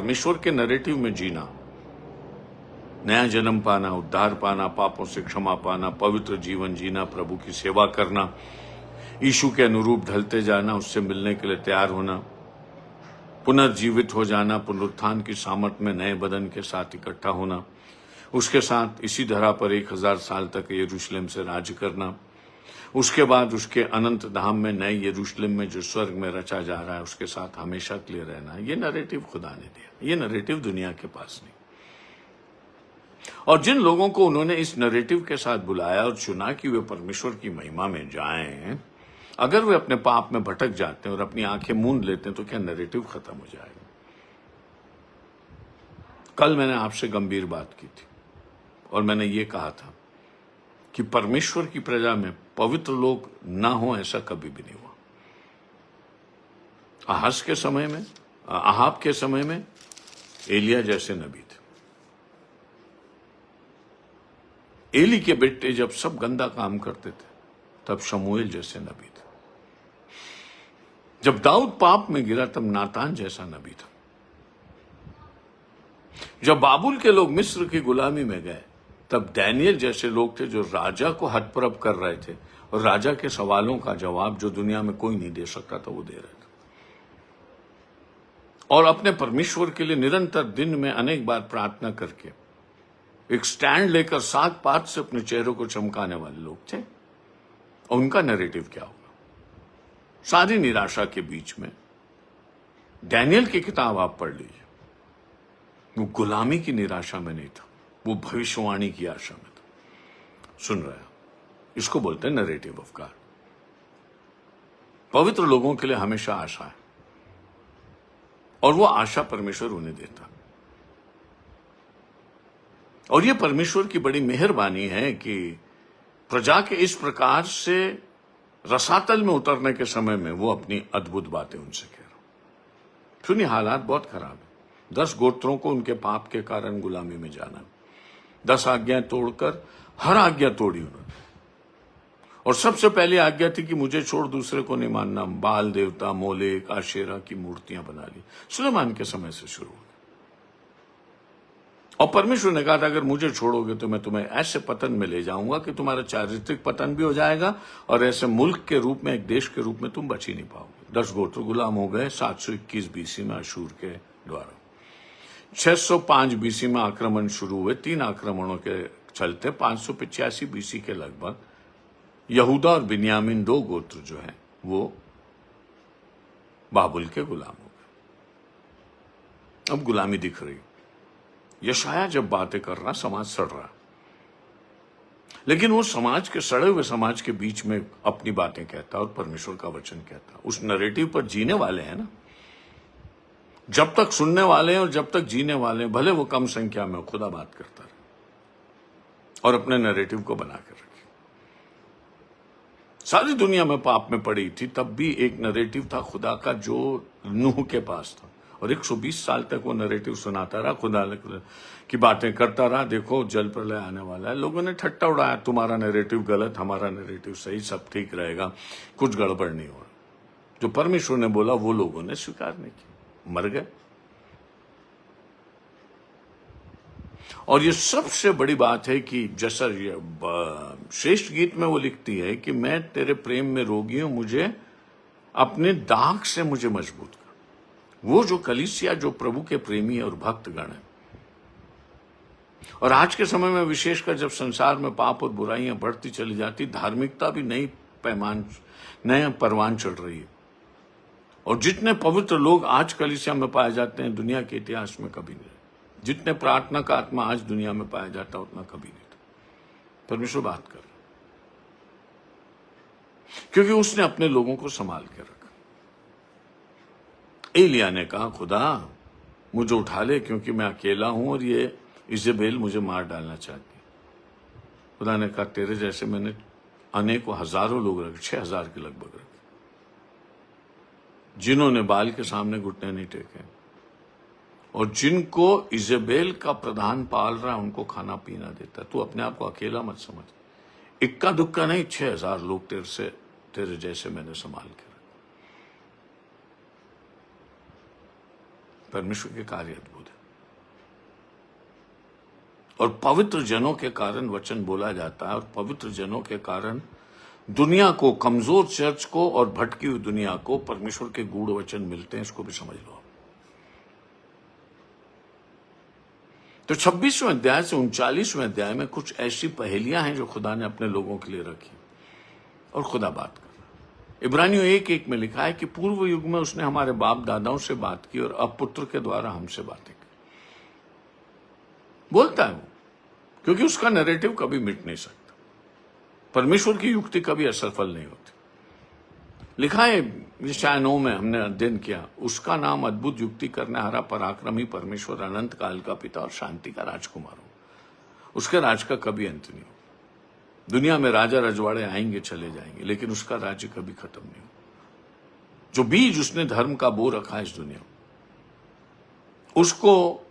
परमेश्वर के नैरेटिव में जीना, नया जन्म पाना, उद्धार पाना, पापों से क्षमा पाना, पवित्र जीवन जीना, प्रभु की सेवा करना, यीशु के अनुरूप ढलते जाना, उससे मिलने के लिए तैयार होना, पुनर्जीवित हो जाना, पुनरुत्थान की सामर्थ में नए बदन के साथ इकट्ठा होना, उसके साथ इसी धरा पर 1000 साल तक यरूशलेम से राज करना, उसके बाद उसके अनंत धाम में नए यरूशलेम में जो स्वर्ग में रचा जा रहा है उसके साथ हमेशा के लिए रहना। ये नैरेटिव खुदा ने दिया, ये नैरेटिव दुनिया के पास नहीं। और जिन लोगों को उन्होंने इस नैरेटिव के साथ बुलाया और चुना कि वे परमेश्वर की महिमा में जाएं, अगर वे अपने पाप में भटक जाते हैं और अपनी आंखें मूंद लेते हैं तो क्या नैरेटिव खत्म हो जाएगा? कल मैंने आपसे गंभीर बात की थी और मैंने ये कहा था कि परमेश्वर की प्रजा में पवित्र लोग ना हो, ऐसा कभी भी नहीं हुआ। आहाज के समय में, आहाब के समय में एलिया जैसे नबी थे। एली के बेटे जब सब गंदा काम करते थे तब शमूएल जैसे नबी थे। जब दाऊद पाप में गिरा तब नातान जैसा नबी था। जब बाबुल के लोग मिस्र की गुलामी में गए तब डैनियल जैसे लोग थे जो राजा को हतप्रभ कर रहे थे और राजा के सवालों का जवाब जो दुनिया में कोई नहीं दे सकता था वो दे रहे थे। और अपने परमेश्वर के लिए निरंतर दिन में अनेक बार प्रार्थना करके एक स्टैंड लेकर 7 पात से अपने चेहरों को चमकाने वाले लोग थे। और उनका नैरेटिव क्या होगा? सारी निराशा के बीच में डैनियल की किताब आप पढ़ लीजिए, वो गुलामी की निराशा में नहीं था, वो भविष्यवाणी की आशा में था। सुन रहे हैं? इसको बोलते हैं नैरेटिव ऑफ गॉड। पवित्र लोगों के लिए हमेशा आशा है और वो आशा परमेश्वर उन्हें देता। और ये परमेश्वर की बड़ी मेहरबानी है कि प्रजा के इस प्रकार से रसातल में उतरने के समय में वो अपनी अद्भुत बातें उनसे कह रहा। सुनिए, हालात बहुत खराब है। 10 गोत्रों को उनके पाप के कारण गुलामी में जाना, 10 आज्ञाएं तोड़कर हर आज्ञा तोड़ी उन्होंने। और सबसे पहली आज्ञा थी कि मुझे छोड़ दूसरे को नहीं मानना। बाल देवता, मोलेक, आशेरा की मूर्तियां बना ली। सुलेमान के समय से शुरू हुई। और परमेश्वर ने कहा था अगर मुझे छोड़ोगे तो मैं तुम्हें ऐसे पतन में ले जाऊंगा कि तुम्हारा चारित्रिक पतन भी हो जाएगा और ऐसे मुल्क के रूप में, एक देश के रूप में तुम बच ही नहीं पाओगे। 10 गोत्र गुलाम हो गए 721 बीसी में अशूर के द्वारा। 605 बीसी में आक्रमण शुरू हुए। 3 आक्रमणों के चलते 585 बीसी के लगभग यहूदा और बिन्यामीन 2 गोत्र जो है वो बाबुल के गुलाम हो गए। अब गुलामी दिख रही। यशाया जब बातें कर रहा, समाज सड़ रहा, लेकिन वो समाज के सड़े हुए समाज के बीच में अपनी बातें कहता और परमेश्वर का वचन कहता। उस नैरेटिव पर जीने वाले हैं ना। जब तक सुनने वाले हैं और जब तक जीने वाले हैं, भले वो कम संख्या में हो, खुदा बात करता रहे और अपने नैरेटिव को बना कर रखे। सारी दुनिया में पाप में पड़ी थी, तब भी एक नैरेटिव था खुदा का जो नूह के पास था। और 120 साल तक वो नैरेटिव सुनाता रहा, खुदा की बातें करता रहा। देखो जल प्रलय आने वाला है। लोगों ने ठट्टा उड़ाया, तुम्हारा नैरेटिव गलत, हमारा नैरेटिव सही, सब ठीक रहेगा, कुछ गड़बड़ नहीं हो रहा। जो परमेश्वर ने बोला वो लोगों ने स्वीकार नहीं किया, मर गए। और ये सबसे बड़ी बात है कि जैसा श्रेष्ठ गीत में वो लिखती है कि मैं तेरे प्रेम में रोगी हूं, मुझे अपने दाग से मुझे मजबूत कर। वो जो कलीसिया, जो प्रभु के प्रेमी और भक्तगण है। और आज के समय में विशेषकर जब संसार में पाप और बुराइयां बढ़ती चली जाती, धार्मिकता भी नए परवान चढ़ रही है। और जितने पवित्र लोग आज कलीसिया में पाए जाते हैं दुनिया के इतिहास में कभी नहीं। जितने प्रार्थना का आत्मा आज दुनिया में पाया जाता उतना कभी नहीं था। परमेश्वर बात कर, क्योंकि उसने अपने लोगों को संभाल के रखा। एलिया ने कहा खुदा मुझे उठा ले क्योंकि मैं अकेला हूं और ये इजेबेल मुझे मार डालना चाहती है। खुदा ने कहा तेरे जैसे मैंने अनेकों हजारों लोग रखे, 6000 के लगभग रखे, जिन्होंने बाल के सामने घुटने नहीं टेके और जिनको इजेबेल का प्रधान पाल रहा है उनको खाना पीना देता। तू अपने आप को अकेला मत समझ। इक्का दुक्का नहीं, 6000 लोग तेरे जैसे मैंने संभाल के रखा। परमेश्वर के कार्य अद्भुत है। और पवित्र जनों के कारण वचन बोला जाता है, और पवित्र जनों के कारण दुनिया को, कमजोर चर्च को और भटकी हुई दुनिया को परमेश्वर के गूढ़ वचन मिलते हैं। इसको भी समझ लो। तो 26वें अध्याय से 39वें अध्याय में कुछ ऐसी पहेलियां हैं जो खुदा ने अपने लोगों के लिए रखी, और खुदा बात कर रहा है। इब्रानियों 1:1 में लिखा है कि पूर्व युग में उसने हमारे बाप दादाओं से बात की और अब पुत्र के द्वारा हमसे बातें की। बोलता है वो, क्योंकि उसका नैरेटिव कभी मिट नहीं सकता। परमेश्वर की युक्ति कभी असफल नहीं होती। लिखा है यशायाह 9 में, हमने अध्ययन किया, उसका नाम अद्भुत युक्ति करने हारा, पराक्रमी परमेश्वर, अनंत काल का पिता और शांति का राजकुमार हो। उसके राज का कभी अंत नहीं हो। दुनिया में राजा रजवाड़े आएंगे चले जाएंगे, लेकिन उसका राज्य कभी खत्म नहीं हो। जो बीज उसने धर्म का बो रखा है इस दुनिया में, उसको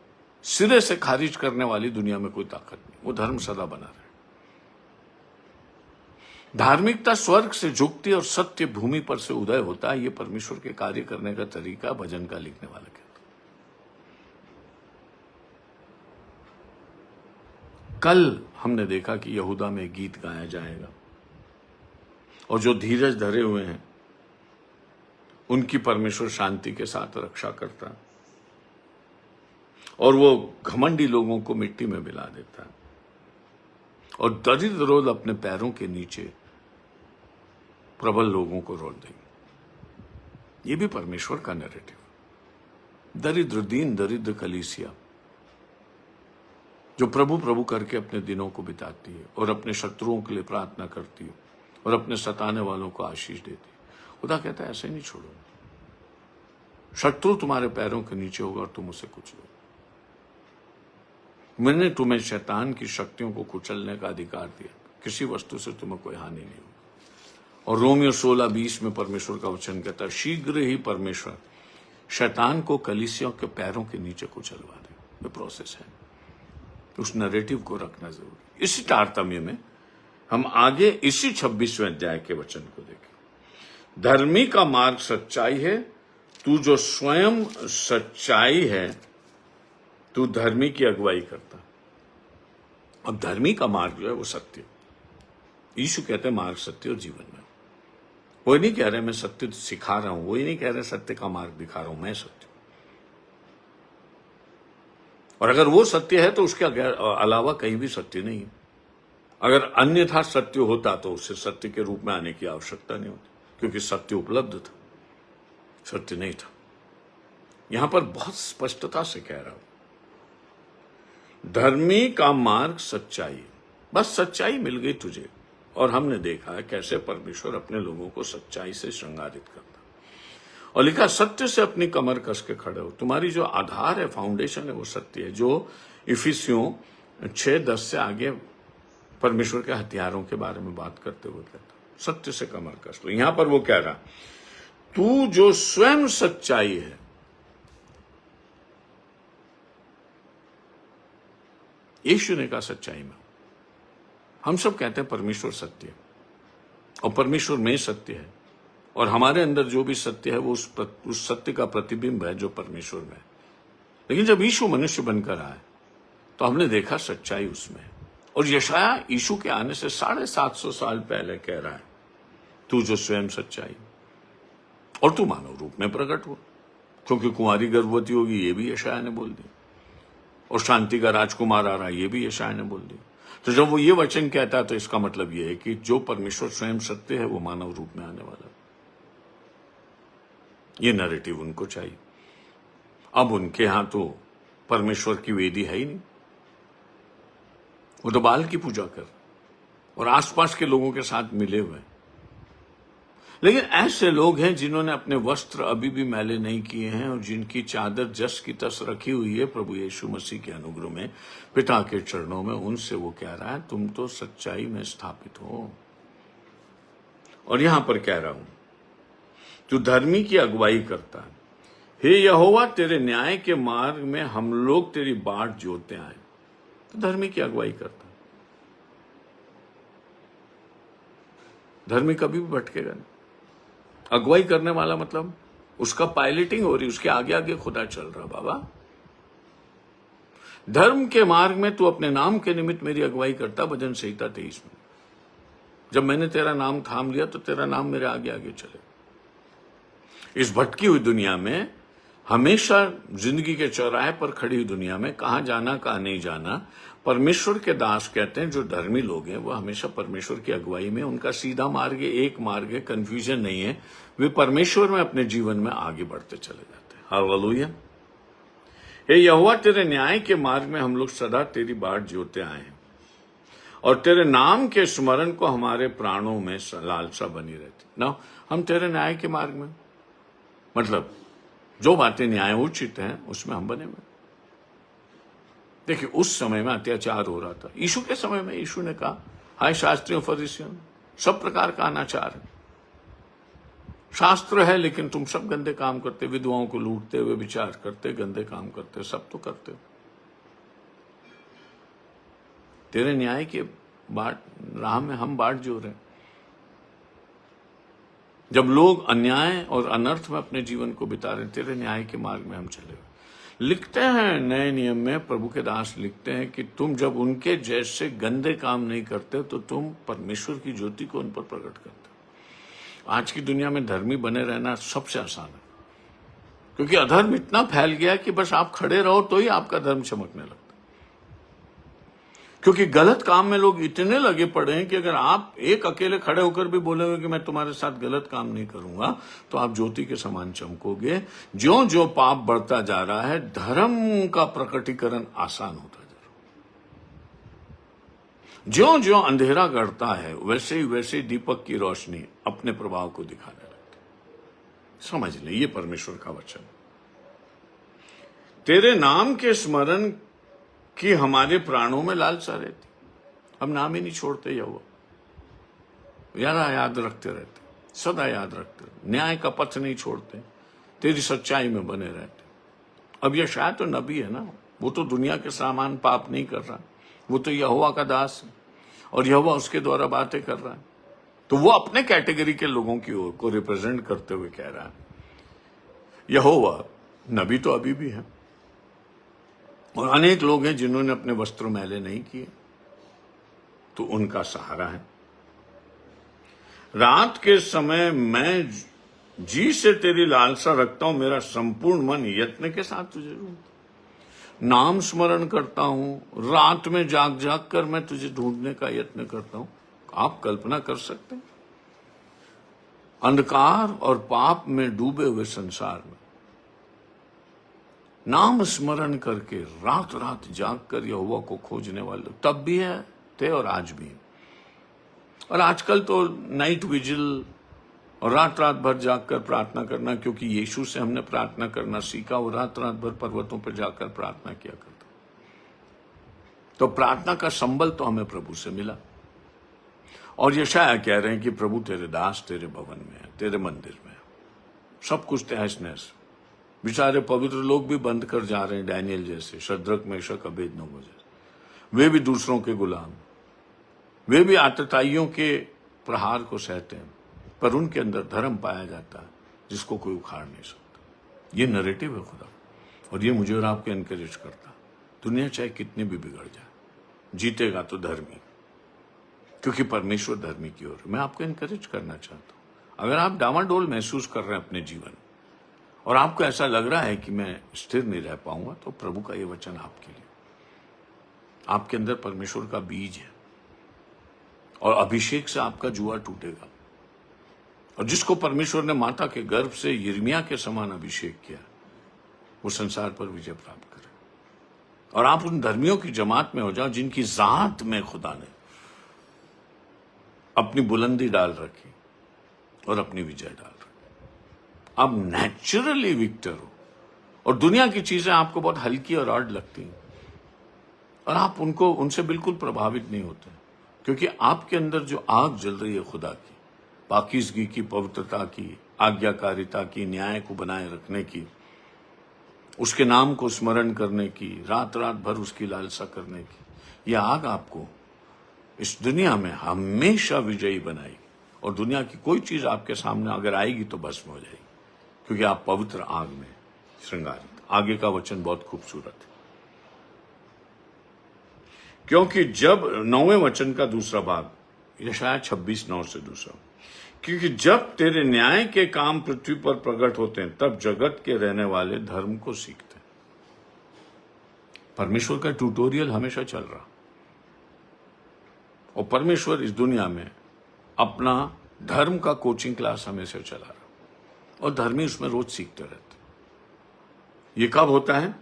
सिरे से खारिज करने वाली दुनिया में कोई ताकत नहीं। वो धर्म सदा बना रहे। धार्मिकता स्वर्ग से झुकती और सत्य भूमि पर से उदय होता है। ये परमेश्वर के कार्य करने का तरीका भजन का लिखने वाला कहता। कल हमने देखा कि यहूदा में गीत गाया जाएगा, और जो धीरज धरे हुए हैं उनकी परमेश्वर शांति के साथ रक्षा करता है, और वो घमंडी लोगों को मिट्टी में मिला देता है, और दरिद्र रोल अपने पैरों के नीचे प्रबल लोगों को रोल देंगे। ये भी परमेश्वर का नैरेटिव। दरिद्र दीन दरिद्र कलीसिया जो प्रभु प्रभु करके अपने दिनों को बिताती है, और अपने शत्रुओं के लिए प्रार्थना करती है, और अपने सताने वालों को आशीष देती है। खुदा कहता है ऐसे नहीं छोड़ो। शत्रु तुम्हारे पैरों के नीचे होगा और तुम उसे कुचलो। मैंने तुम्हें शैतान की शक्तियों को कुचलने का अधिकार दिया, किसी वस्तु से तुम्हें कोई हानि नहीं होगी। और रोमियो 16:20 में परमेश्वर का वचन कहता है, शीघ्र ही परमेश्वर शैतान को कलीसियों के पैरों के नीचे कुचलवा दे। ये प्रोसेस है। उस नैरेटिव को रखना जरूरी। इसी तारतम्य में हम आगे इसी 26वें अध्याय के वचन को देखें। धर्मी का मार्ग सच्चाई है, तू जो स्वयं सच्चाई है, तू धर्मी की अगुवाई करता। अब धर्मी का मार्ग जो है वो सत्य। यीशु कहते हैं मार्ग, सत्य और जीवन में। वो नहीं कह रहे मैं सत्य सिखा रहा हूं, वो नहीं कह रहे सत्य का मार्ग दिखा रहा हूं, मैं सत्य। और अगर वो सत्य है तो उसके अलावा कहीं भी सत्य नहीं है। अगर अन्यथा सत्य होता तो उससे सत्य के रूप में आने की आवश्यकता नहीं होती, क्योंकि सत्य उपलब्ध था, सत्य नहीं था। यहां पर बहुत स्पष्टता से कह रहा हूं, धर्मी का मार्ग सच्चाई। बस सच्चाई मिल गई तुझे। और हमने देखा है कैसे परमेश्वर अपने लोगों को सच्चाई से श्रृंगारित करता। और लिखा, सत्य से अपनी कमर कस के खड़े हो। तुम्हारी जो आधार है, फाउंडेशन है, वो सत्य है। जो इफिसियों 6:10 से आगे परमेश्वर के हथियारों के बारे में बात करते हुए कहता, सत्य से कमर कस लो। यहां पर वो कह रहा, तू जो स्वयं सच्चाई है। यीशु ने कहा सच्चाई में। हम सब कहते हैं परमेश्वर सत्य है, और परमेश्वर में सत्य है, और हमारे अंदर जो भी सत्य है वो उस सत्य का प्रतिबिंब है जो परमेश्वर में है। लेकिन जब यीशु मनुष्य बनकर आए तो हमने देखा सच्चाई उसमें है। और यशायाह यीशु के आने से 750 साल पहले कह रहा है, तू जो स्वयं सच्चाई, और तू मानव रूप में प्रकट हो, क्योंकि कुंवारी गर्भवती होगी, ये भी यशायाह ने बोल दिया। और शांति का राजकुमार आ रहा है, ये भी यशायाह ने बोल दिया। तो जब वो ये वचन कहता है तो इसका मतलब ये है कि जो परमेश्वर स्वयं सत्य है वो मानव रूप में आने वाला है। ये नैरेटिव उनको चाहिए। अब उनके यहां तो परमेश्वर की वेदी है ही नहीं, वो तो बाल की पूजा कर और आसपास के लोगों के साथ मिले हुए। लेकिन ऐसे लोग हैं जिन्होंने अपने वस्त्र अभी भी मैले नहीं किए हैं, और जिनकी चादर जस की तस रखी हुई है प्रभु यीशु मसीह के अनुग्रह में, पिता के चरणों में। उनसे वो कह रहा है, तुम तो सच्चाई में स्थापित हो। और यहां पर कह रहा हूं, तू धर्मी की अगुवाई करता है। हे यहोवा, तेरे न्याय के मार्ग में हम लोग तेरी बाट जोते आए। तो धर्मी की अगुवाई करता है। धर्मी कभी भी भटकेगा नहीं। अगुवाई करने वाला मतलब उसका पायलटिंग हो रही, उसके आगे आगे खुदा चल रहा। बाबा, धर्म के मार्ग में तू अपने नाम के निमित्त मेरी अगुवाई करता। भजन संहिता 23 में, जब मैंने तेरा नाम थाम लिया तो तेरा नाम मेरे आगे आगे चले। इस भटकी हुई दुनिया में, हमेशा जिंदगी के चौराहे पर खड़ी हुई दुनिया में, कहां जाना कहां नहीं जाना, परमेश्वर के दास कहते हैं जो धर्मी लोग हैं वो हमेशा परमेश्वर की अगुवाई में, उनका सीधा मार्ग है, एक मार्ग है, कंफ्यूजन नहीं है, वे परमेश्वर में अपने जीवन में आगे बढ़ते चले जाते हैं। हालेलुया। हे यहोवा, तेरे न्याय के मार्ग में हम लोग सदा तेरी बाट जोते आए हैं, और तेरे नाम के स्मरण को हमारे प्राणों में लालसा बनी रहती। ना, हम तेरे न्याय के मार्ग में, मतलब जो बातें न्याय उचित हैं उसमें हम बने हुए। देखिए, उस समय में अत्याचार हो रहा था। यीशु के समय में यीशु ने कहा, हाय शास्त्रियों फरीसियों, सब प्रकार का अनाचार है, शास्त्र है लेकिन तुम सब गंदे काम करते, विधवाओं को लूटते हुए विचार करते, गंदे काम करते, सब तो करते हो। तेरे न्याय के बाट राह में हम बाट जो रहे। जब लोग अन्याय और अनर्थ में अपने जीवन को बिता रहे, तेरे न्याय के मार्ग में हम चले। लिखते हैं नए नियम में, प्रभु के दास लिखते हैं कि तुम जब उनके जैसे गंदे काम नहीं करते तो तुम परमेश्वर की ज्योति को उन पर प्रकट करते हो। आज की दुनिया में धर्मी बने रहना सबसे आसान है, क्योंकि अधर्म इतना फैल गया कि बस आप खड़े रहो तो ही आपका धर्म चमकने लगता है। क्योंकि गलत काम में लोग इतने लगे पड़े हैं कि अगर आप एक अकेले खड़े होकर भी बोलेंगे कि मैं तुम्हारे साथ गलत काम नहीं करूंगा, तो आप ज्योति के समान चमकोगे। ज्यों ज्यों पाप बढ़ता जा रहा है, धर्म का प्रकटीकरण आसान होता जा रहा है। ज्यों ज्यों अंधेरा गढ़ता है, वैसे ही वैसे दीपक की रोशनी अपने प्रभाव को दिखाने लगती है। समझ ले, ये परमेश्वर का वचन। तेरे नाम के स्मरण कि हमारे प्राणों में लालसा रहती, हम नाम ही नहीं छोड़ते। याद रखते रहते, सदा याद रखते, न्याय का पथ नहीं छोड़ते, तेरी सच्चाई में बने रहते। अब यह शायद तो नबी है ना, वो तो दुनिया के सामान पाप नहीं कर रहा, वो तो यहोवा का दास है और यहोवा उसके द्वारा बातें कर रहा है। तो वो अपने कैटेगरी के लोगों की ओर को रिप्रेजेंट करते हुए कह रहा है। यहोवा नबी तो अभी भी है, और अनेक लोग हैं जिन्होंने अपने वस्त्र मैले नहीं किए, तो उनका सहारा है। रात के समय मैं जी से तेरी लालसा रखता हूं, मेरा संपूर्ण मन यत्न के साथ तुझे ढूंढता, नाम स्मरण करता हूं, रात में जाग जाग कर मैं तुझे ढूंढने का यत्न करता हूं। आप कल्पना कर सकते हैं, अंधकार और पाप में डूबे हुए संसार में नाम स्मरण करके रात रात जाग कर यहोवा को खोजने वाले तब भी है, थे और आज भी है। और आजकल तो नाइट विजिल और रात रात भर जागकर प्रार्थना करना, क्योंकि यीशु से हमने प्रार्थना करना सीखा, वो रात रात भर पर्वतों पर जाकर प्रार्थना किया करता। तो प्रार्थना का संबल तो हमें प्रभु से मिला। और यशायाह कह रहे हैं कि प्रभु तेरे दास तेरे भवन में है, तेरे मंदिर में है, सब कुछ तहस नहस। बेचारे पवित्र लोग भी बंद कर जा रहे हैं, डैनियल जैसे, शद्रक मेशक अबेदनगो जैसे। वे भी दूसरों के गुलाम, वे भी आतताइयों के प्रहार को सहते हैं, पर उनके अंदर धर्म पाया जाता है जिसको कोई उखाड़ नहीं सकता। ये नैरेटिव है खुदा, और ये मुझे और आपको एनकरेज करता। दुनिया चाहे कितनी भी बिगड़ जाए, जीतेगा तो धर्मी, क्योंकि परमेश्वर धर्मी की ओर। मैं आपको एनकरेज करना चाहता हूं, अगर आप डामाडोल महसूस कर रहे हैं अपने जीवन और आपको ऐसा लग रहा है कि मैं स्थिर नहीं रह पाऊंगा, तो प्रभु का ये वचन आपके लिए। आपके अंदर परमेश्वर का बीज है, और अभिषेक से आपका जुआ टूटेगा। और जिसको परमेश्वर ने माता के गर्भ से यिर्मयाह के समान अभिषेक किया, वो संसार पर विजय प्राप्त करे। और आप उन धर्मियों की जमात में हो जाओ जिनकी जात में खुदा ने अपनी बुलंदी डाल रखी और अपनी विजय डाल रखी। आप नेचुरली विक्टर हो, और दुनिया की चीजें आपको बहुत हल्की और ऑड लगती हैं, और आप उनसे बिल्कुल प्रभावित नहीं होते, क्योंकि आपके अंदर जो आग जल रही है खुदा की, पाकीज़गी की, पवित्रता की, आज्ञाकारिता की, न्याय को बनाए रखने की, उसके नाम को स्मरण करने की, रात रात भर उसकी लालसा करने की, यह आग आपको इस दुनिया में हमेशा विजयी बनाएगी। और दुनिया की कोई चीज आपके सामने अगर आएगी तो भस्म हो जाएगी, क्योंकि आप पवित्र आग में श्रृंगारित। आगे का वचन बहुत खूबसूरत है, क्योंकि जब 9वें वचन का दूसरा भाग, यशायाह 26:9 से दूसरा, क्योंकि जब तेरे न्याय के काम पृथ्वी पर प्रकट होते हैं तब जगत के रहने वाले धर्म को सीखते हैं। परमेश्वर का ट्यूटोरियल हमेशा चल रहा, और परमेश्वर इस दुनिया में अपना धर्म का कोचिंग क्लास हमेशा चला रहा, और धर्मी उसमें रोज सीखते रहते। ये कब होता है?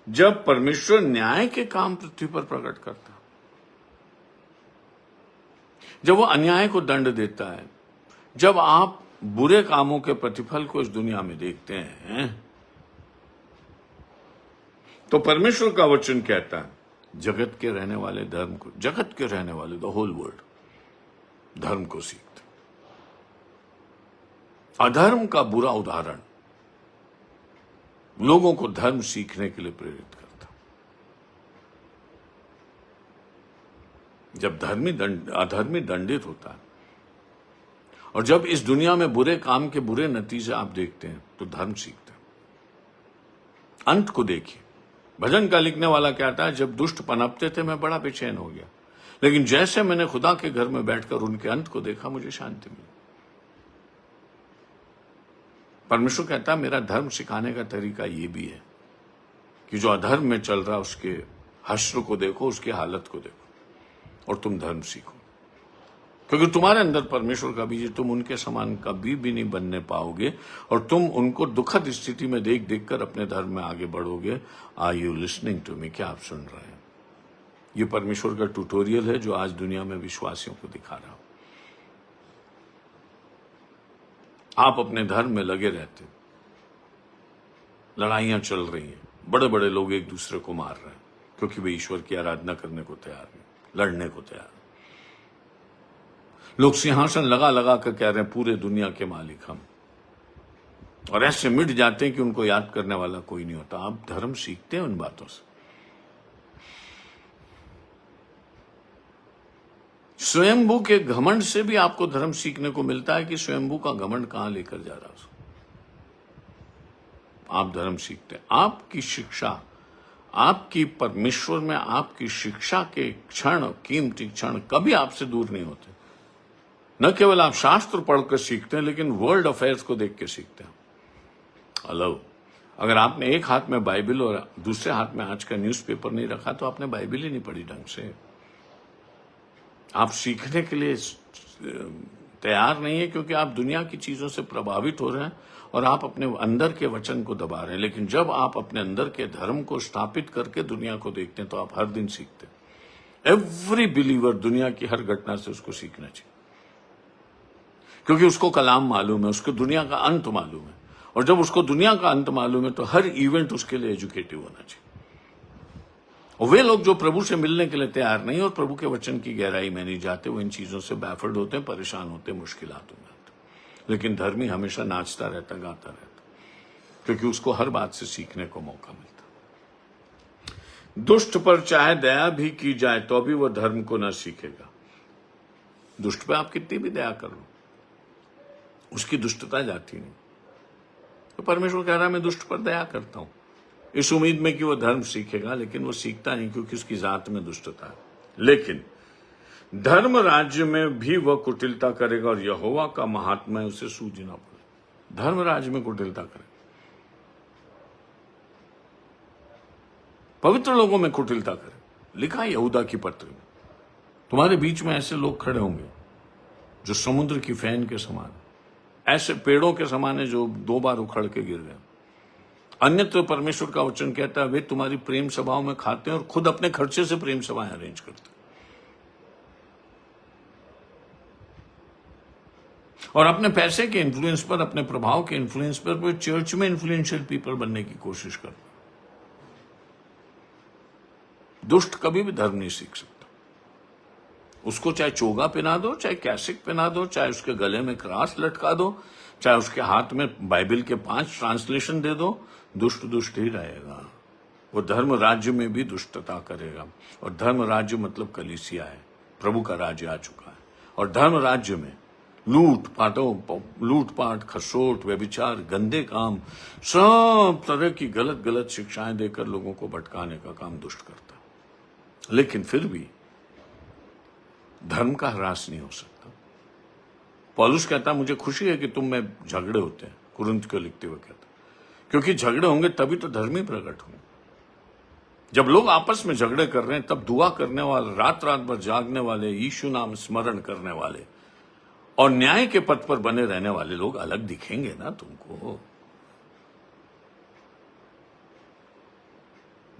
जब परमेश्वर न्याय के काम पृथ्वी पर प्रकट करता, जब वो अन्याय को दंड देता है, जब आप बुरे कामों के प्रतिफल को इस दुनिया में देखते हैं, तो परमेश्वर का वचन कहता है जगत के रहने वाले धर्म को, जगत के रहने वाले द होल वर्ल्ड धर्म को सीखते। अधर्म का बुरा उदाहरण लोगों को धर्म सीखने के लिए प्रेरित करता। जब अधर्मी दंडित होता है, और जब इस दुनिया में बुरे काम के बुरे नतीजे आप देखते हैं, तो धर्म सीखते हैं। अंत को देखिए। भजन का लिखने वाला कहता है, जब दुष्ट पनपते थे मैं बड़ा बेचैन हो गया, लेकिन जैसे मैंने खुदा के घर में बैठकर उनके अंत को देखा, मुझे शांति मिली। परमेश्वर कहता है मेरा धर्म सिखाने का तरीका ये भी है कि जो अधर्म में चल रहा उसके हश्र को देखो, उसकी हालत को देखो, और तुम धर्म सीखो, क्योंकि तुम्हारे अंदर परमेश्वर का बीज है। तुम उनके समान कभी भी नहीं बनने पाओगे, और तुम उनको दुखद स्थिति में देख देख कर अपने धर्म में आगे बढ़ोगे। Are you listening to me? क्या आप सुन रहे हैं? ये परमेश्वर का ट्यूटोरियल है जो आज दुनिया में विश्वासियों को दिखा रहा हूं। आप अपने धर्म में लगे रहते, लड़ाइयां चल रही हैं, बड़े बड़े लोग एक दूसरे को मार रहे हैं, क्योंकि वे ईश्वर की आराधना करने को तैयार नहीं, लड़ने को तैयार। लोग सिंहासन लगा लगा कर कह रहे हैं पूरे दुनिया के मालिक हम, और ऐसे मिट जाते हैं कि उनको याद करने वाला कोई नहीं होता। आप धर्म सीखते हैं उन बातों से। स्वयंभू के घमंड से भी आपको धर्म सीखने को मिलता है कि स्वयंभू का घमंड कहां लेकर जा रहा है। आप धर्म सीखते हैं। आपकी शिक्षा, आपकी परमेश्वर में आपकी शिक्षा के क्षण, कीमती क्षण कभी आपसे दूर नहीं होते। न केवल आप शास्त्र पढ़कर सीखते हैं, लेकिन वर्ल्ड अफेयर्स को देख के सीखते हैं। हेलो, अगर आपने एक हाथ में बाइबल और दूसरे हाथ में आज का न्यूज़पेपर नहीं रखा, तो आपने बाइबल ही नहीं पढ़ी ढंग से। आप सीखने के लिए तैयार नहीं है, क्योंकि आप दुनिया की चीजों से प्रभावित हो रहे हैं और आप अपने अंदर के वचन को दबा रहे हैं। लेकिन जब आप अपने अंदर के धर्म को स्थापित करके दुनिया को देखते हैं, तो आप हर दिन सीखते हैं। एवरी बिलीवर दुनिया की हर घटना से उसको सीखना चाहिए, क्योंकि उसको कलाम मालूम है, उसको दुनिया का अंत मालूम है। और जब उसको दुनिया का अंत मालूम है, तो हर इवेंट उसके लिए एजुकेटिव होना चाहिए। और वे लोग जो प्रभु से मिलने के लिए तैयार नहीं और प्रभु के वचन की गहराई में नहीं जाते, वो इन चीजों से बैफल्ड होते हैं, परेशान होते हैं, मुश्किलात में आते। लेकिन धर्मी हमेशा नाचता रहता, गाता रहता, क्योंकि उसको हर बात से सीखने को मौका मिलता। दुष्ट पर चाहे दया भी की जाए तो भी वह धर्म को न सीखेगा। दुष्ट पे आप कितनी भी दया कर लो, उसकी दुष्टता जाती नहीं। तो परमेश्वर कह रहा है मैं दुष्ट पर दया करता हूं, इस उम्मीद में कि वो धर्म सीखेगा, लेकिन वो सीखता नहीं, क्योंकि उसकी जात में दुष्टता है। लेकिन धर्म राज्य में भी वह कुटिलता करेगा, और यहोवा का महात्मा उसे सूझना पड़े। धर्म राज्य में कुटिलता करे, पवित्र लोगों में कुटिलता करे। लिखा है यहूदा की पत्र में, तुम्हारे बीच में ऐसे लोग खड़े होंगे जो समुद्र की फैन के समान, ऐसे पेड़ों के समान है जो 2 बार उखड़ के गिर गए। अन्यत्र परमेश्वर का वचन कहता है वे तुम्हारी प्रेम सभाओं में खाते हैं और खुद अपने खर्चे से प्रेम सभाएं अरेंज करते हैं, और अपने पैसे के इन्फ्लुएंस पर, अपने प्रभाव के इन्फ्लुएंस पर वे चर्च में इन्फ्लुएंशियल पीपल बनने की कोशिश करते हैं। दुष्ट कभी भी धर्म नहीं सीख सकता। उसको चाहे चोगा पहना दो, चाहे कैसिक पहना दो, चाहे उसके गले में क्रॉस लटका दो, चाहे उसके हाथ में बाइबल के 5 ट्रांसलेशन दे दो, दुष्ट दुष्ट ही रहेगा। वो धर्म राज्य में भी दुष्टता करेगा। और धर्म राज्य मतलब कलीसिया है, प्रभु का राज्य आ चुका है। और धर्म राज्य में लूटपाट, खसोट, व्यभिचार, गंदे काम, सब तरह की गलत गलत शिक्षाएं देकर लोगों को भटकाने का काम दुष्ट करता है। लेकिन फिर भी धर्म का ह्रास नहीं हो सकता। पौलुस कहता, मुझे खुशी है कि तुम में झगड़े होते हैं। कुरिन्थ को लिखते हुए कहता, क्योंकि झगड़े होंगे तभी तो धर्म ही प्रकट होंगे। जब लोग आपस में झगड़े कर रहे हैं तब दुआ करने वाले, रात रात भर जागने वाले, यीशु नाम स्मरण करने वाले और न्याय के पथ पर बने रहने वाले लोग अलग दिखेंगे ना तुमको।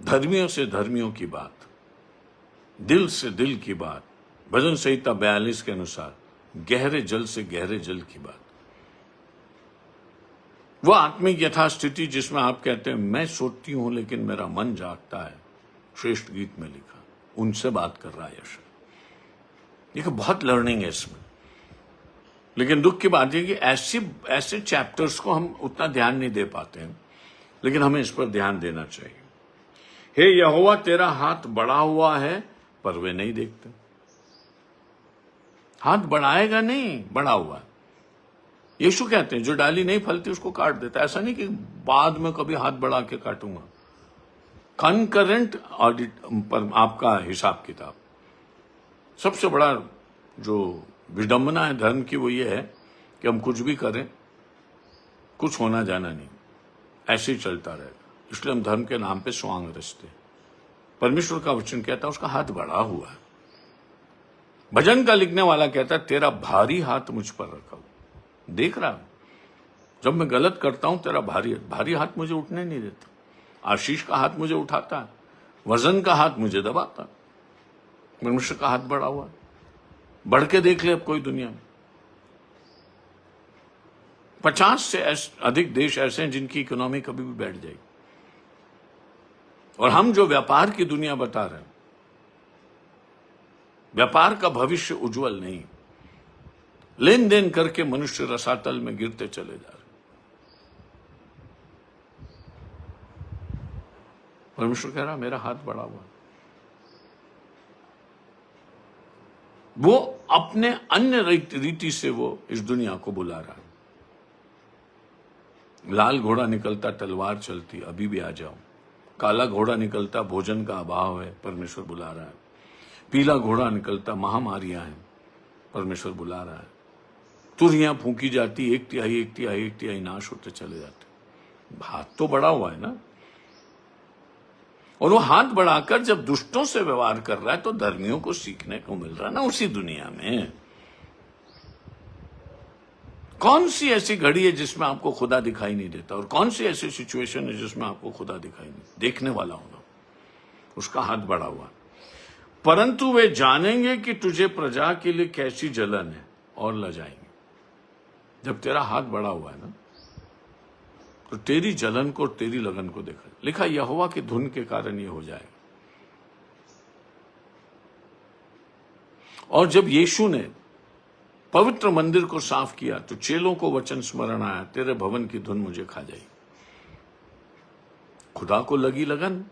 धर्मियों से धर्मियों की बात, दिल से दिल की बात, भजन संहिता 42 के अनुसार गहरे जल से गहरे जल की बात, वो आत्मिक यथास्थिति जिसमें आप कहते हैं मैं सोती हूं लेकिन मेरा मन जागता है, श्रेष्ठ गीत में लिखा, उनसे बात कर रहा है यशु। देखो बहुत लर्निंग है इसमें। लेकिन दुख की बात है कि ऐसे चैप्टर्स को हम उतना ध्यान नहीं दे पाते हैं, लेकिन हमें इस पर ध्यान देना चाहिए। हे यहोवा, तेरा हाथ बढ़ा हुआ है पर वे नहीं देखते। हाथ बढ़ाएगा नहीं, बढ़ा हुआ है। यीशु कहते हैं जो डाली नहीं फलती उसको काट देता। ऐसा नहीं कि बाद में कभी हाथ बढ़ा के काटूंगा। कनकरेंट ऑडिट पर आपका हिसाब किताब। सबसे बड़ा जो विडंबना है धर्म की वो ये है कि हम कुछ भी करें, कुछ होना जाना नहीं, ऐसे ही चलता रहेगा। इसलिए हम धर्म के नाम पे स्वांग रचते। परमेश्वर का वचन कहता है उसका हाथ बढ़ा हुआ है। भजन का लिखने वाला कहता है तेरा भारी हाथ मुझ पर रखा हुआ। देख रहा हूं, जब मैं गलत करता हूं तेरा भारी हाथ मुझे उठने नहीं देता। आशीष का हाथ मुझे उठाता है, वजन का हाथ मुझे दबाता। मनुष्य का हाथ बढ़ा हुआ है। बढ़ के देख ले अब कोई दुनिया में 50 से अधिक देश ऐसे हैं जिनकी इकोनॉमी कभी भी बैठ जाएगी। और हम जो व्यापार की दुनिया बता रहे हैं, व्यापार का भविष्य उज्जवल नहीं। लेन देन करके मनुष्य रसातल में गिरते चले जा रहे। परमेश्वर कह रहा मेरा हाथ बढ़ा हुआ। वो अपने अन्य रीति से वो इस दुनिया को बुला रहा है। लाल घोड़ा निकलता तलवार चलती, अभी भी आ जाओ। काला घोड़ा निकलता भोजन का अभाव है, परमेश्वर बुला रहा है। पीला घोड़ा निकलता महामारियां हैं, परमेश्वर बुला रहा है। तुरहियां फूंकी जाती, एक तिहाई नाश होते चले जाते। हाथ तो बढ़ा हुआ है ना। और वो हाथ बढ़ाकर जब दुष्टों से व्यवहार कर रहा है तो धर्मियों को सीखने को मिल रहा है ना उसी दुनिया में। कौन सी ऐसी घड़ी है जिसमें आपको खुदा दिखाई नहीं देता, और कौन सी ऐसी सिचुएशन है जिसमें आपको खुदा दिखाई नहीं, देखने वाला होना, उसका हाथ बढ़ा हुआ। परंतु वे जानेंगे कि तुझे प्रजा के लिए कैसी जलन है और लजाएंगे। जब तेरा हाथ बढ़ा हुआ है ना तो तेरी जलन को और तेरी लगन को देखा। लिखा यहोवा की धुन के कारण ये हो जाएगा। और जब यीशु ने पवित्र मंदिर को साफ किया तो चेलों को वचन स्मरण आया, तेरे भवन की धुन मुझे खा जाएगी। खुदा को लगी लगन,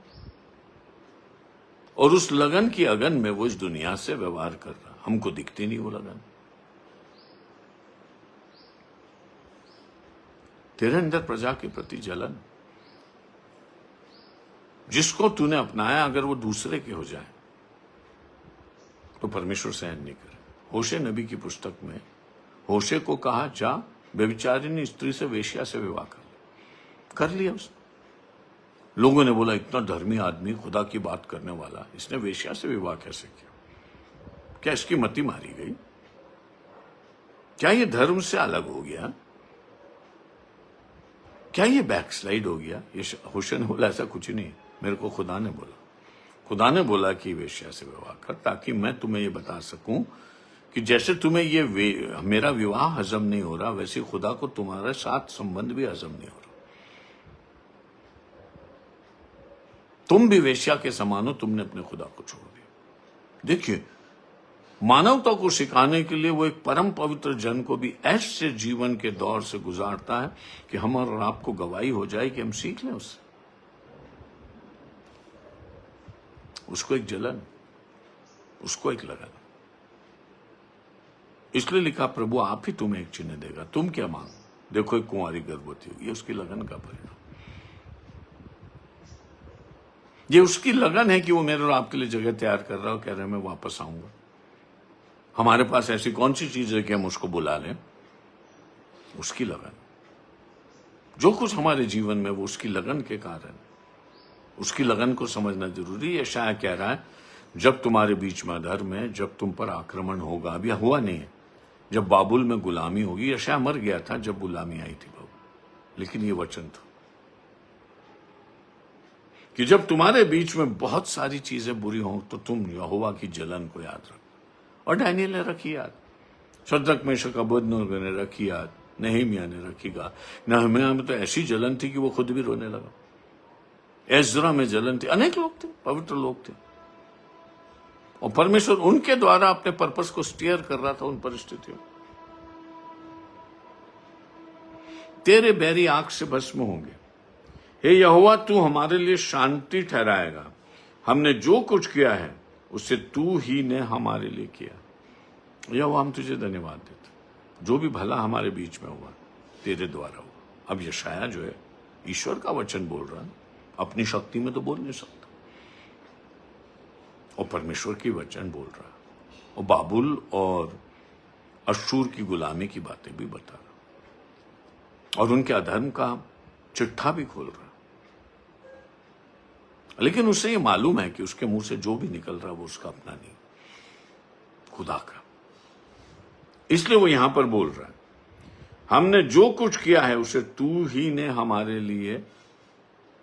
और उस लगन की अगन में वो इस दुनिया से व्यवहार कर रहा। हमको दिखती नहीं वो लगन। तेरे अंदर प्रजा के प्रति जलन, जिसको तूने अपनाया अगर वो दूसरे के हो जाए तो परमेश्वर सहन नहीं करे। होशे नबी की पुस्तक में होशे को कहा जा व्यभिचारिणी स्त्री से, वेश्या से विवाह कर लिया उसने। लोगों ने बोला इतना धर्मी आदमी, खुदा की बात करने वाला, इसने वेश्या से विवाह कैसे किया? क्या इसकी मति मारी गई? क्या ये धर्म से अलग हो गया? क्या ये बैकस्लाइड हो गया? ये होशे ने बोला ऐसा कुछ नहीं, मेरे को खुदा ने बोला। खुदा ने बोला कि वेश्या से विवाह कर, ताकि मैं तुम्हें ये बता सकूं कि जैसे तुम्हें ये मेरा विवाह हजम नहीं हो रहा, वैसे खुदा को तुम्हारे साथ संबंध भी हजम नहीं हो रहा। तुम भी वेश्या के समान हो, तुमने अपने खुदा को छोड़ दिया। देखिए, मानवता को सिखाने के लिए वो एक परम पवित्र जन को भी ऐसे जीवन के दौर से गुजारता है कि हम और आपको गवाही हो जाए कि हम सीख लें उससे। उसको एक जलन, उसको एक लगन। इसलिए लिखा, प्रभु आप ही तुम्हें एक चिन्ह देगा, तुम क्या मांग, देखो एक कुंवारी गर्भवती होगी। ये उसकी लगन का परिणाम, ये उसकी लगन है कि वो मेरे और आपके लिए जगह तैयार कर रहा है और कह रहे हैं मैं वापस आऊंगा। हमारे पास ऐसी कौन सी चीज है कि हम उसको बुला लें? उसकी लगन। जो कुछ हमारे जीवन में वो उसकी लगन के कारण, उसकी लगन को समझना जरूरी है। यशायाह कह रहा है, जब तुम्हारे बीच में अधर्म है, जब तुम पर आक्रमण होगा, अभी हुआ नहीं है, जब बाबुल में गुलामी होगी। यशायाह मर गया था जब गुलामी आई थी बाबुल, लेकिन ये वचन था कि जब तुम्हारे बीच में बहुत सारी चीजें बुरी हों तो तुम यहोवा की जलन को याद रखो। और डैनियल ने रखी याद, शद्रक मेशक अबेदनगो ने रखी याद, नहमिया ने रखीगा। नहमिया में तो ऐसी जलन थी कि वो खुद भी रोने लगा। एज्रा में जलन थी, अनेक लोग थे, पवित्र लोग थे, और परमेश्वर उनके द्वारा अपने पर्पस को स्टीयर कर रहा था उन परिस्थितियों। तेरे बैरी आग से भस्म होंगे, हे यहोवा तू हमारे लिए शांति ठहराएगा। हमने जो कुछ किया है उसे तू ही ने हमारे लिए किया। यहोवा हम तुझे धन्यवाद देते, जो भी भला हमारे बीच में हुआ तेरे द्वारा हुआ। अब यशायाह जो है ईश्वर का वचन बोल रहा है, अपनी शक्ति में तो बोल नहीं सकता, और परमेश्वर की वचन बोल रहा है, और बाबुल और अशूर की गुलामी की बातें भी बता रहा, और उनके अधर्म का चिट्ठा भी खोल रहा। लेकिन उसे ये मालूम है कि उसके मुंह से जो भी निकल रहा है वो उसका अपना नहीं, खुदा का। इसलिए वो यहां पर बोल रहा है, हमने जो कुछ किया है उसे तू ही ने हमारे लिए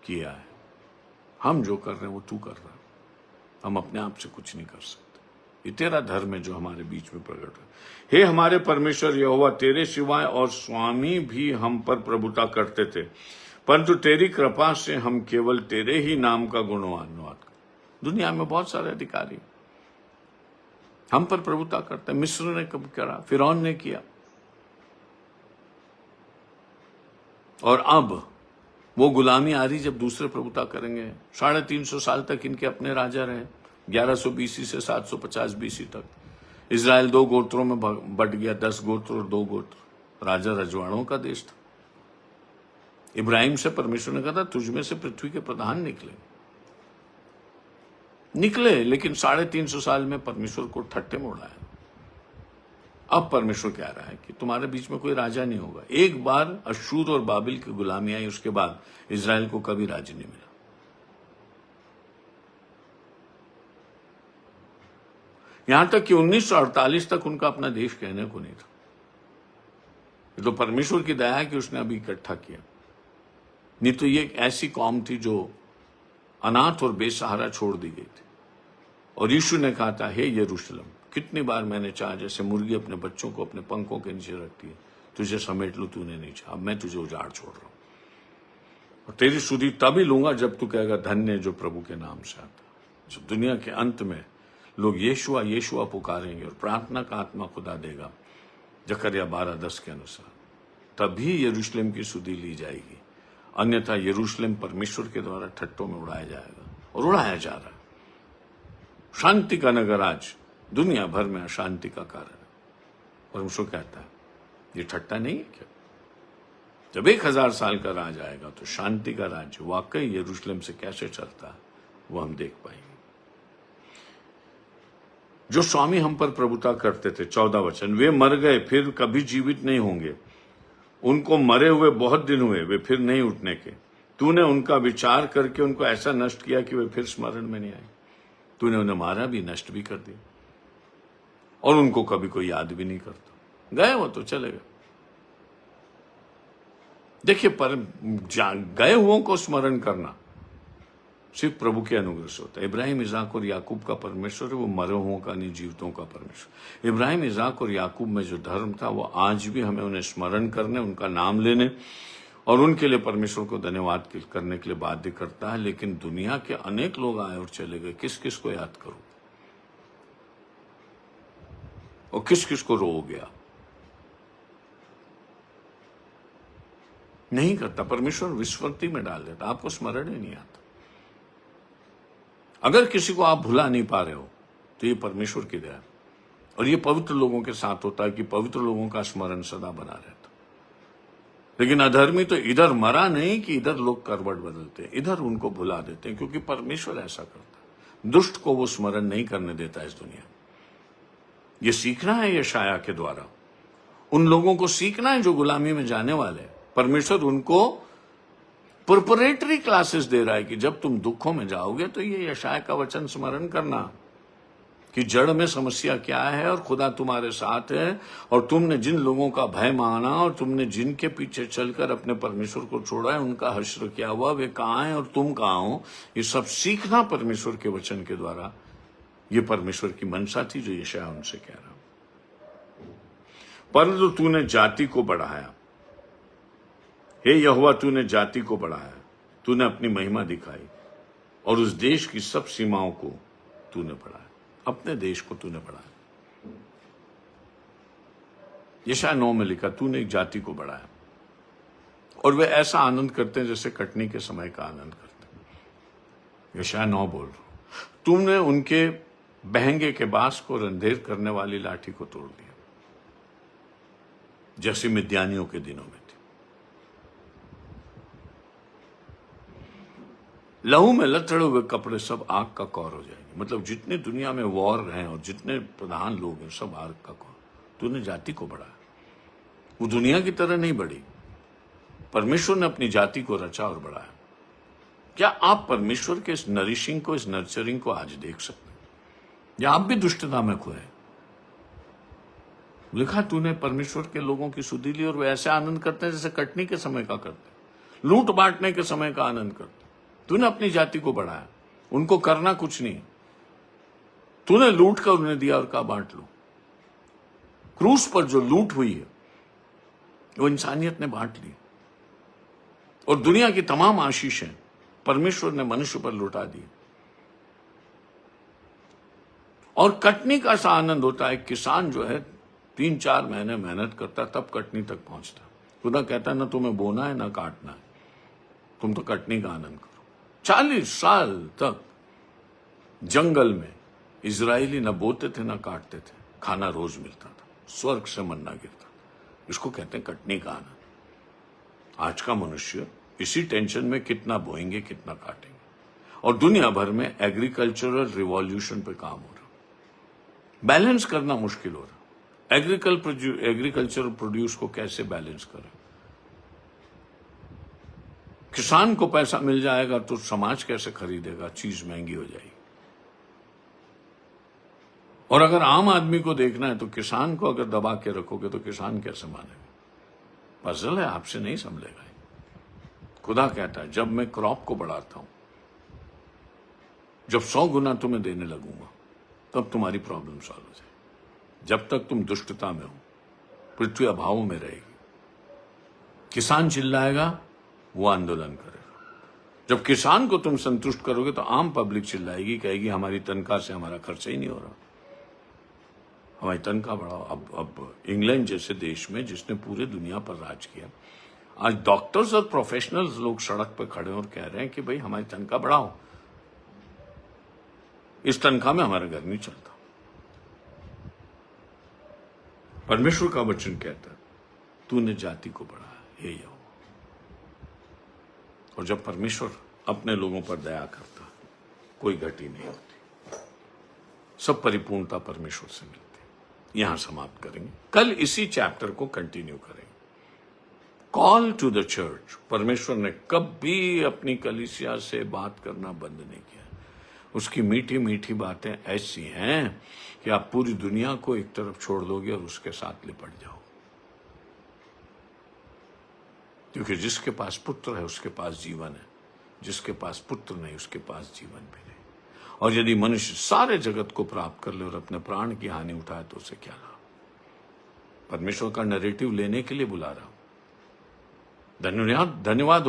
किया है। हम जो कर रहे हैं वो तू कर रहा है, हम अपने आप से कुछ नहीं कर सकते। ये तेरा धर्म है जो हमारे बीच में प्रकट है। हे हमारे परमेश्वर यहोवा, तेरे सिवाय और स्वामी भी हम पर प्रभुता करते थे, परंतु तेरी कृपा से हम केवल तेरे ही नाम का गुणगान करते। दुनिया में बहुत सारे अधिकारी हम पर प्रभुता करते हैं। मिस्र ने कब करा, फिरौन ने किया, और अब वो गुलामी आ रही जब दूसरे प्रभुता करेंगे। 350 साल तक इनके अपने राजा रहे, 1100 बीसी से 750 बीसी तक। इजराइल 2 गोत्रों में बट गया, 10 गोत्र और 2 गोत्र। राजा रजवाड़ों का देश था। इब्राहिम से परमेश्वर ने कहा था तुझ में से पृथ्वी के प्रधान निकले, लेकिन 350 साल में परमेश्वर को ठट्टे में उड़ाया। अब परमेश्वर कह रहा है कि तुम्हारे बीच में कोई राजा नहीं होगा। एक बार अशूर और बाबिल की गुलामी आई, उसके बाद इजराइल को कभी राज्य नहीं मिला। यहां तक कि 1948 तक उनका अपना देश कहने को नहीं था। ये तो परमेश्वर की दया है कि उसने अभी इकट्ठा किया, नहीं तो ये एक ऐसी कौम थी जो अनाथ और बेसहारा छोड़ दी गई थी। और यीशु ने कहा था, हे यरूशलेम, कितनी बार मैंने चाहा, जैसे मुर्गी अपने बच्चों को अपने पंखों के नीचे रखती है, तुझे समेट लूं, तूने नहीं चाहा, अब मैं तुझे उजाड़ छोड़ रहा हूं, और तेरी सुधि तभी लूंगा जब तू कहेगा धन्य जो प्रभु के नाम से आता। जो दुनिया के अंत में लोग यीशुआ यीशुआ पुकारेंगे और प्रार्थना का आत्मा खुदा देगा, जकरिया 12:10 के अनुसार, तभी यरूशलेम की सुधि ली जाएगी। अन्यथा यरूशलेम परमेश्वर के द्वारा ठट्टों में उड़ाया जाएगा, और उड़ाया जा रहा है। शांति का नगर आज दुनिया भर में अशांति का कारण है। परमेश्वर कहता है ये ठट्टा नहीं है क्या? जब 1000 साल का राज आएगा तो शांति का राज्य वाकई यरूशलेम से कैसे चलता है वो हम देख पाएंगे। जो स्वामी हम पर प्रभुता करते थे, 14 वचन, वे मर गए, फिर कभी जीवित नहीं होंगे। उनको मरे हुए बहुत दिन हुए, वे फिर नहीं उठने के। तूने उनका विचार करके उनको ऐसा नष्ट किया कि वे फिर स्मरण में नहीं आए। तूने उन्हें मारा भी, नष्ट भी कर दिया, और उनको कभी कोई याद भी नहीं करता। गए वो तो चले गए। देखिए, पर गए हुओं को स्मरण करना सिर्फ प्रभु के अनुग्रह से होता है। इब्राहिम, इसाक और याकूब का परमेश्वर है, वो मरे हुओं का नहीं, जीवितों का परमेश्वर। इब्राहिम, इसाक और याकूब में जो धर्म था वो आज भी हमें उन्हें स्मरण करने, उनका नाम लेने और उनके लिए परमेश्वर को धन्यवाद करने के लिए बाध्य करता है। लेकिन दुनिया के अनेक लोग आए और चले गए, किस किस को याद करो और किस किस को रो गया? नहीं करता। परमेश्वर विस्मृति में डाल देता, आपको स्मरण ही नहीं आता। अगर किसी को आप भुला नहीं पा रहे हो तो ये परमेश्वर की दया। और ये पवित्र लोगों के साथ होता है कि पवित्र लोगों का स्मरण सदा बना रहता। लेकिन अधर्मी तो इधर मरा नहीं कि इधर लोग करवट बदलते हैं, इधर उनको भुला देते हैं, क्योंकि परमेश्वर ऐसा करता है। दुष्ट को वो स्मरण नहीं करने देता इस दुनिया में। ये सीखना है यशाया के द्वारा, उन लोगों को सीखना है जो गुलामी में जाने वाले हैं। परमेश्वर उनको प्रिपरेटरी क्लासेस दे रहा है कि जब तुम दुखों में जाओगे तो ये यशाया का वचन स्मरण करना कि जड़ में समस्या क्या है और खुदा तुम्हारे साथ है, और तुमने जिन लोगों का भय माना और तुमने जिनके पीछे चलकर अपने परमेश्वर को छोड़ा है उनका हश्र क्या हुआ, वे कहाँ हैं और तुम कहाँ हो। ये सब सीखना परमेश्वर के वचन के द्वारा, ये परमेश्वर की मनसा थी जो यशाया उनसे कह रहा। परंतु तूने जाति को बढ़ाया, हे यहोवा तूने जाति को बढ़ाया, तूने अपनी महिमा दिखाई और उस देश की सब सीमाओं को तूने बढ़ाया। अपने देश को तूने बढ़ाया। यशाया 9 में लिखा, तूने एक जाति को बढ़ाया और वे ऐसा आनंद करते हैं जैसे कटनी के समय का आनंद करते हैं। यशाया 9 बोल रहा, तुमने उनके बहंगे के बांस को रंधेर करने वाली लाठी को तोड़ दिया, जैसे मिद्यानियों के दिनों में थी। लहू में लथड़े हुए कपड़े सब आग का कौर हो जाएंगे। मतलब जितने दुनिया में वॉर हैं और जितने प्रधान लोग हैं सब आग का कौर। तूने जाति को बढ़ाया, वो दुनिया की तरह नहीं बढ़ी। परमेश्वर ने अपनी जाति को रचा और बढ़ाया। क्या आप परमेश्वर के इस नरिशिंग को, इस नर्चरिंग को आज देख सकते हैं, या आप भी दुष्टता में खोए? लिखा, तूने परमेश्वर के लोगों की सुधि ली और वे ऐसे आनंद करते हैं जैसे कटनी के समय का करते हैं, लूट बांटने के समय का आनंद करते। तूने अपनी जाति को बढ़ाया, उनको करना कुछ नहीं, तूने लूट कर उन्हें दिया और कहा बांट लो। क्रूस पर जो लूट हुई है वो इंसानियत ने बांट ली, और दुनिया की तमाम आशीषें परमेश्वर ने मनुष्य पर लुटा दी। और कटनी का सा आनंद होता है, किसान जो है 3-4 महीने मेहनत करता तब कटनी तक पहुंचता। खुदा कहता है ना तुम्हें बोना है ना काटना है, तुम तो कटनी का आनंद करो। 40 साल तक जंगल में इजरायली न बोते थे न काटते थे, खाना रोज मिलता था, स्वर्ग से मन्ना गिरता। इसको कहते हैं कटनी का आनंद। आज का मनुष्य इसी टेंशन में कितना बोएंगे कितना काटेंगे, और दुनिया भर में एग्रीकल्चरल रिवॉल्यूशन पे काम हो रहा, बैलेंस करना मुश्किल हो रहा। एग्रीकल्चरल प्रोड्यूस को कैसे बैलेंस करें? किसान को पैसा मिल जाएगा तो समाज कैसे खरीदेगा? चीज महंगी हो जाएगी। और अगर आम आदमी को देखना है तो किसान को अगर दबा के रखोगे तो किसान कैसे मानेगा? पजल है, आपसे नहीं संभलेगा। खुदा कहता है जब मैं क्रॉप को बढ़ाता हूं, जब 100 गुना तुम्हें देने लगूंगा, तब तुम्हारी प्रॉब्लम सॉल्व हो जाए। जब तक तुम दुष्टता में हो, पृथ्वी अभाव में रहेगी। किसान चिल्लाएगा, वो आंदोलन करेगा। जब किसान को तुम संतुष्ट करोगे तो आम पब्लिक चिल्लाएगी, कहेगी हमारी तनख्वाह से हमारा खर्चा ही नहीं हो रहा, हमारी तनख्वाह बढ़ाओ। अब इंग्लैंड जैसे देश में जिसने पूरे दुनिया पर राज किया, आज डॉक्टर्स और प्रोफेशनल्स लोग सड़क पर खड़े और कह रहे हैं कि भाई हमारी तनख्वाह बढ़ाओ, इस तनख्वाह में हमारा घर नहीं चलता। परमेश्वर का वचन कहता है तूने जाति को बढ़ाया, हे यहोवा। और जब परमेश्वर अपने लोगों पर दया करता है, कोई घटी नहीं होती, सब परिपूर्णता परमेश्वर से मिलती है। यहां समाप्त करेंगे, कल इसी चैप्टर को कंटिन्यू करेंगे। Call to the church. परमेश्वर ने कभी अपनी कलीसिया से बात करना बंद नहीं किया। उसकी मीठी मीठी बातें ऐसी हैं कि आप पूरी दुनिया को एक तरफ छोड़ दोगे और उसके साथ लिपट जाओ, क्योंकि जिसके पास पुत्र है उसके पास जीवन है, जिसके पास पुत्र नहीं उसके पास जीवन भी नहीं। और यदि मनुष्य सारे जगत को प्राप्त कर ले और अपने प्राण की हानि उठाए तो उसे क्या लाभ? परमेश्वर का नैरेटिव लेने के लिए बुला रहा हूं। धन्यवाद।